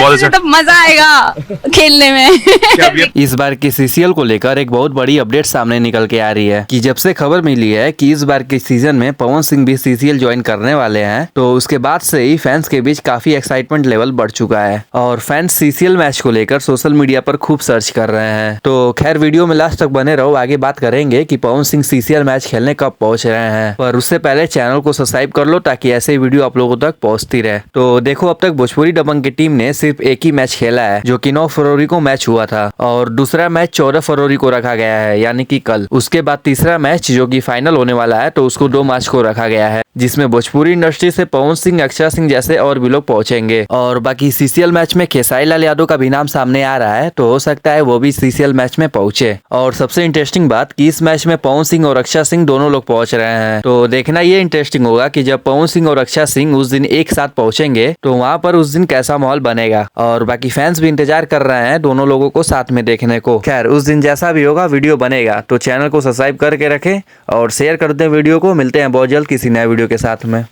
बहुत अच्छा। तो मजा आएगा खेलने में। इस बार की सीसीएल को लेकर एक बहुत बड़ी अपडेट सामने निकल के आ रही है कि जब से खबर मिली है कि इस बार के सीजन में पवन सिंह भी सीसीएल ज्वाइन करने वाले हैं, तो उसके बाद से ही फैंस के बीच काफी एक्साइटमेंट लेवल बढ़ चुका है और फैंस सीसीएल मैच को लेकर सोशल मीडिया पर खूब सर्च कर रहे हैं। तो खैर वीडियो में लास्ट तक बने रहो, आगे बात करेंगे कि पवन सिंह सीसीएल मैच खेलने कब पहुंच रहे हैं, पर उससे पहले चैनल को सब्सक्राइब कर लो ताकि ऐसे वीडियो आप लोगों तक पहुंचती रहे। तो देखो, अब तक भोजपुरी दबंग की टीम ने सिर्फ एक ही मैच खेला है जो कि 9 फरवरी को मैच हुआ था और दूसरा मैच 14 फरवरी को रखा गया है, यानी कि कल। उसके बाद तीसरा मैच जो कि फाइनल होने वाला है, तो उसको 2 मार्च को रखा गया है, जिसमें भोजपुरी इंडस्ट्री से पवन सिंह, अक्षरा सिंह जैसे और भी लोग पहुंचेंगे। और बाकी सीसीएल मैच में खेसारी लाल यादव का भी नाम सामने आ रहा है, तो हो सकता है वो भी सीसीएल मैच में पहुंचे। और सबसे इंटरेस्टिंग बात कि इस मैच में पवन सिंह और अक्षरा सिंह दोनों लोग पहुंच रहे हैं, तो देखना ये इंटरेस्टिंग होगा कि जब पवन सिंह और अक्षरा सिंह उस दिन एक साथ पहुंचेंगे तो वहां पर उस दिन कैसा माहौल बनेगा। और बाकी फैंस भी इंतजार कर रहे हैं दोनों लोगों को साथ में देखने को। खैर उस दिन जैसा भी होगा वीडियो बनेगा, तो चैनल को सब्सक्राइब करके रखें और शेयर कर दें वीडियो को। मिलते हैं बहुत जल्द किसी नए वीडियो के साथ में।